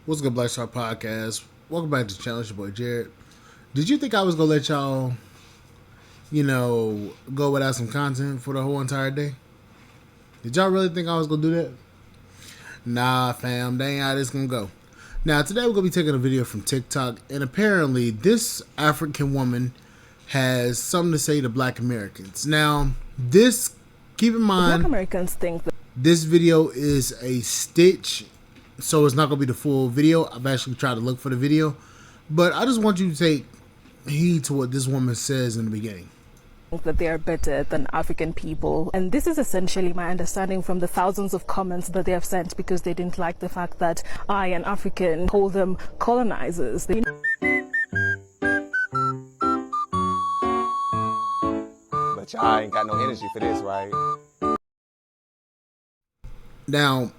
What's good, Black Star Podcast? Welcome back to the channel. It's your boy Jared. Did you think I was gonna let y'all, go without some content for the whole entire day? Did y'all really think I was gonna do that? Nah, fam, that ain't how this gonna go. Now, today we're gonna be taking a video from TikTok, and apparently, this African woman has something to say to Black Americans. Now, keep in mind, Black Americans think that this video is a stitch, so it's not going to be the full video. I've actually tried to look for the video, but I just want you to take heed to what this woman says in the beginning. they are better than African people. And this is essentially my understanding from the thousands of comments that they have sent because they didn't like the fact that I, an African, call them colonizers. But y'all ain't got no energy for this, right? Now,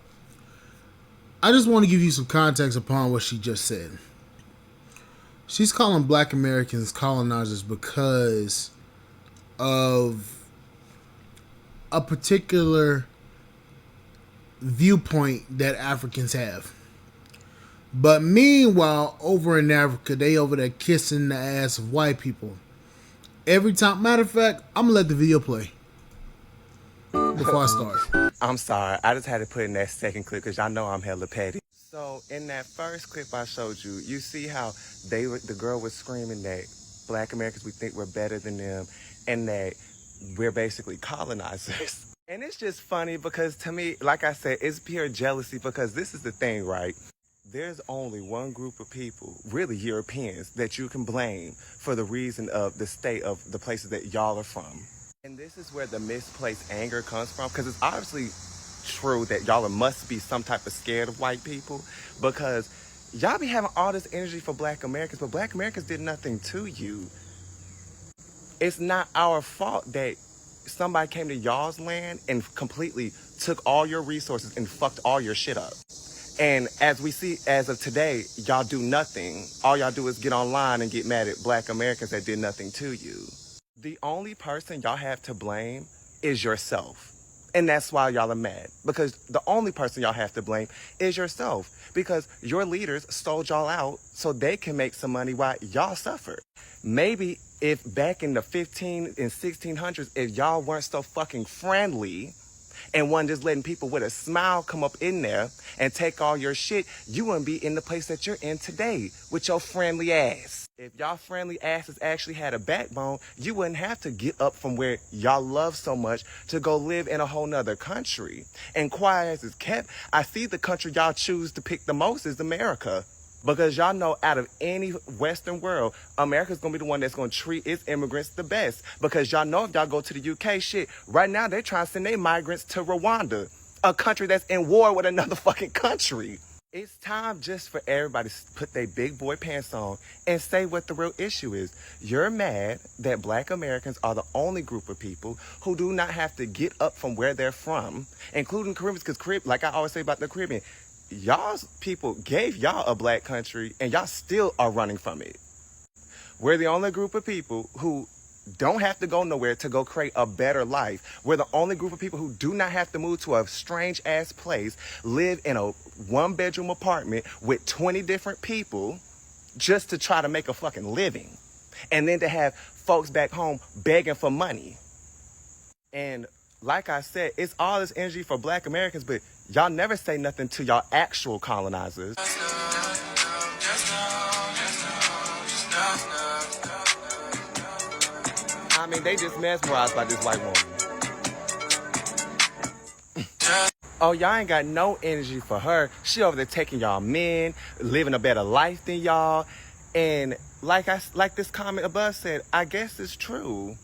I just want to give you some context upon what she just said. She's calling Black Americans colonizers because of a particular viewpoint that Africans have. But meanwhile, over in Africa, they over there kissing the ass of white people. Every time, matter of fact, I'm going to let the video play before I start. I'm sorry, I just had to put in that second clip because y'all know I'm hella petty. So in that first clip I showed you, you see how the girl was screaming that Black Americans, we think we're better than them and that we're basically colonizers. And it's just funny because to me, like I said, it's pure jealousy because this is the thing, right? There's only one group of people, really Europeans, that you can blame for the reason of the state of the places that y'all are from. And this is where the misplaced anger comes from, because it's obviously true that y'all must be some type of scared of white people, because y'all be having all this energy for Black Americans, but Black Americans did nothing to you. It's not our fault that somebody came to y'all's land and completely took all your resources and fucked all your shit up. And as we see, as of today, y'all do nothing. All y'all do is get online and get mad at Black Americans that did nothing to you. The only person y'all have to blame is yourself. And that's why y'all are mad. Because the only person y'all have to blame is yourself. Because your leaders sold y'all out so they can make some money while y'all suffered. Maybe if back in the 15 and 1600s, if y'all weren't so fucking friendly and wasn't just letting people with a smile come up in there and take all your shit, you wouldn't be in the place that you're in today with your friendly ass. If y'all friendly asses actually had a backbone, you wouldn't have to get up from where y'all love so much to go live in a whole nother country. And quiet as it's kept, I see the country y'all choose to pick the most is America. Because y'all know out of any Western world, America's going to be the one that's going to treat its immigrants the best. Because y'all know if y'all go to the UK, shit, right now they're trying to send their migrants to Rwanda, a country that's in war with another fucking country. It's time just for everybody to put their big boy pants on and say what the real issue is. You're mad that Black Americans are the only group of people who do not have to get up from where they're from, including Caribbeans, because like I always say about the Caribbean, y'all's people gave y'all a black country and y'all still are running from it. We're the only group of people who don't have to go nowhere to go create a better life. We're the only group of people who do not have to move to a strange ass place, live in a 1-bedroom apartment with 20 different people just to try to make a fucking living. And then to have folks back home begging for money. And like I said, it's all this energy for Black Americans, but y'all never say nothing to y'all actual colonizers. I mean, they just mesmerized by this white woman. Oh, y'all ain't got no energy for her. She over there taking y'all men, living a better life than y'all. And like this comment above said, I guess it's true.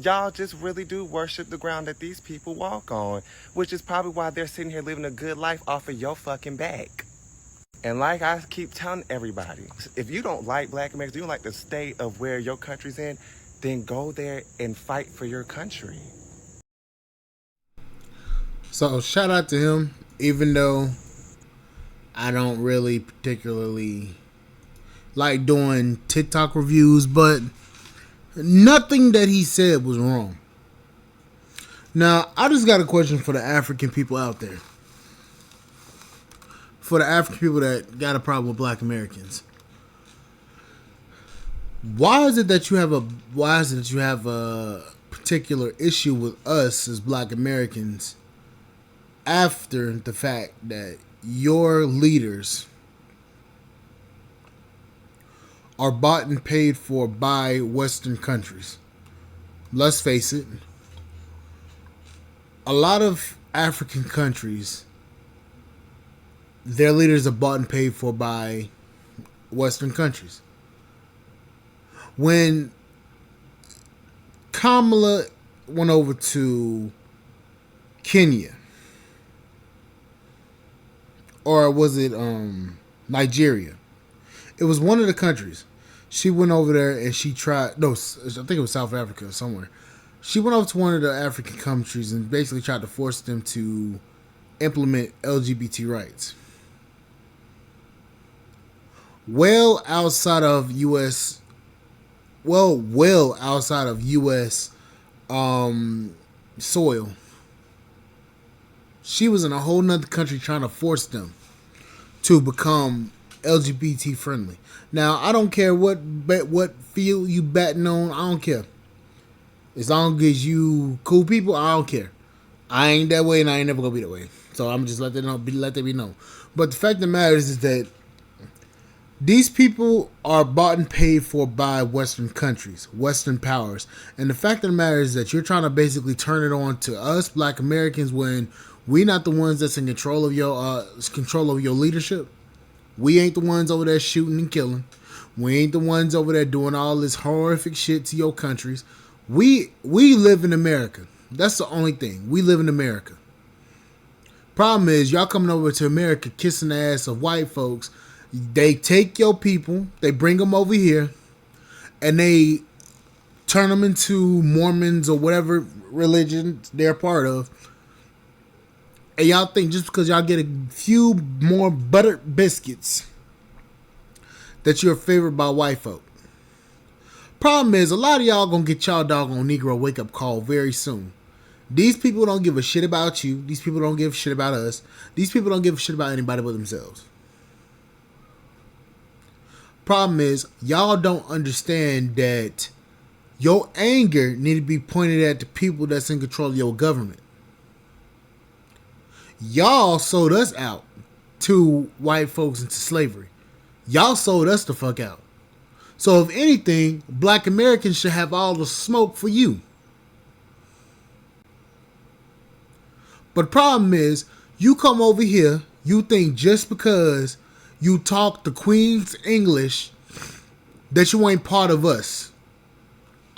Y'all just really do worship the ground that these people walk on, which is probably why they're sitting here living a good life off of your fucking back. And like I keep telling everybody, if you don't like Black Americans, you don't like the state of where your country's in, then go there and fight for your country. So shout out to him, even though I don't really particularly like doing TikTok reviews, but nothing that he said was wrong. Now, I just got a question for the African people out there. for the African people that got a problem with Black Americans. Why is it that you have a particular issue with us as Black Americans after the fact that your leaders are bought and paid for by Western countries? Let's face it, a lot of African countries, their leaders are bought and paid for by Western countries. When Kamala went over to Kenya, or was it Nigeria? It was one of the countries. She went over there and she tried. No, I think it was South Africa or somewhere. She went over to one of the African countries and basically tried to force them to implement LGBT rights. Well outside of U.S. Well outside of U.S. Soil. She was in a whole nother country trying to force them to become LGBT friendly. Now, I don't care what field you batting on. I don't care. As long as you cool people, I don't care. I ain't that way and I ain't never gonna be that way. So I'm just let that be known. But the fact of the matter is that these people are bought and paid for by Western countries, Western powers. And the fact of the matter is that you're trying to basically turn it on to us, Black Americans, when we not the ones that's in control of your leadership. We ain't the ones over there shooting and killing. We ain't the ones over there doing all this horrific shit to your countries. We live in America. That's the only thing. We live in America. Problem is, y'all coming over to America kissing the ass of white folks. They take your people, they bring them over here, and they turn them into Mormons or whatever religion they're part of. And y'all think just because y'all get a few more buttered biscuits that you're favored by white folk. Problem is, a lot of y'all gonna get y'all doggone Negro wake up call very soon. These people don't give a shit about you. These people don't give a shit about us. These people don't give a shit about anybody but themselves. Problem is, y'all don't understand that your anger need to be pointed at the people that's in control of your government. Y'all sold us out to white folks into slavery. Y'all sold us the fuck out. So if anything, Black Americans should have all the smoke for you. But the problem is, you come over here, you think just because you talk the Queen's English that you ain't part of us.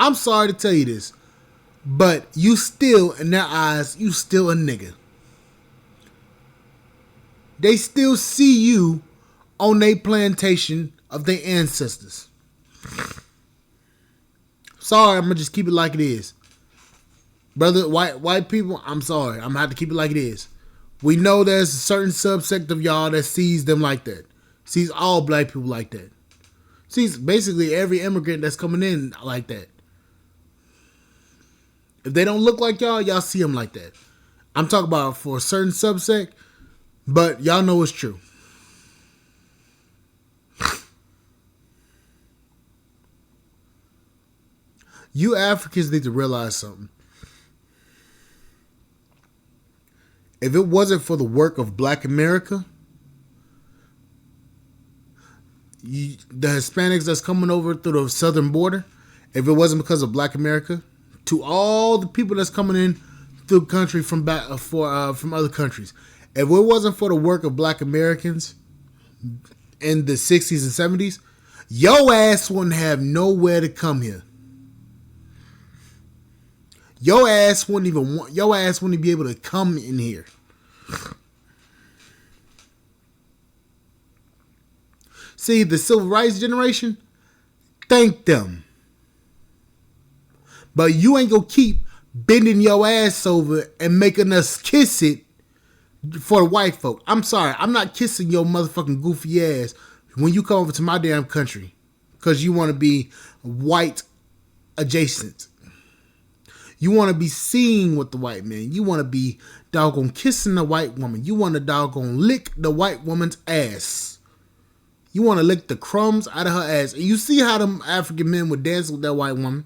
I'm sorry to tell you this, but you still, in their eyes, you still a nigga. They still see you on their plantation of their ancestors. Sorry, I'm gonna just keep it like it is. Brother, white people, I'm sorry. I'm gonna have to keep it like it is. We know there's a certain subsect of y'all that sees them like that. Sees all black people like that. Sees basically every immigrant that's coming in like that. If they don't look like y'all see them like that. I'm talking about for a certain subsect, but y'all know it's true. You Africans need to realize something. If it wasn't for the work of Black America, the Hispanics that's coming over through the southern border, if it wasn't because of Black America, to all the people that's coming in through the country from other countries, if it wasn't for the work of Black Americans in the 60s and 70s, your ass wouldn't have nowhere to come here. Your ass wouldn't be able to come in here. See, the civil rights generation, thank them. But you ain't gonna keep bending your ass over and making us kiss it for the white folk. I'm sorry, I'm not kissing your motherfucking goofy ass when you come over to my damn country because you want to be white adjacent. You want to be seen with the white man. You want to be doggone kissing the white woman. You want to doggone lick the white woman's ass. You want to lick the crumbs out of her ass. And you see how them African men would dance with that white woman.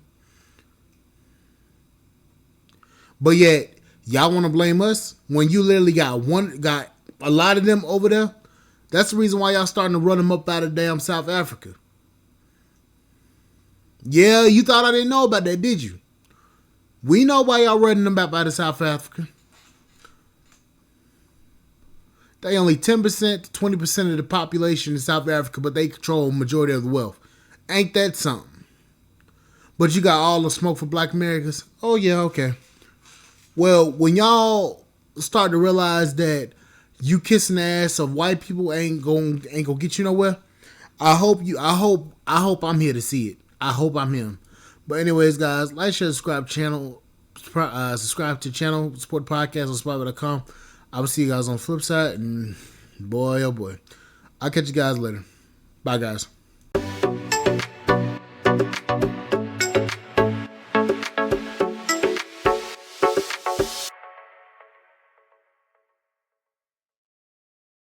But yet, y'all want to blame us when you literally got a lot of them over there. That's the reason why y'all starting to run them up out of damn South Africa. Yeah, you thought I didn't know about that, did you? We know why y'all running them back out of South Africa. They only 10% to 20% of the population in South Africa, but they control the majority of the wealth. Ain't that something? But you got all the smoke for Black Americans? Oh yeah, okay. Well, when y'all start to realize that you kissing the ass of white people ain't gonna get you nowhere, I hope I'm here to see it. I hope I'm him. But anyways, guys, like, share, subscribe to the channel, support the podcast on Spotify.com. I will see you guys on the flip side, and boy, oh boy. I'll catch you guys later. Bye, guys.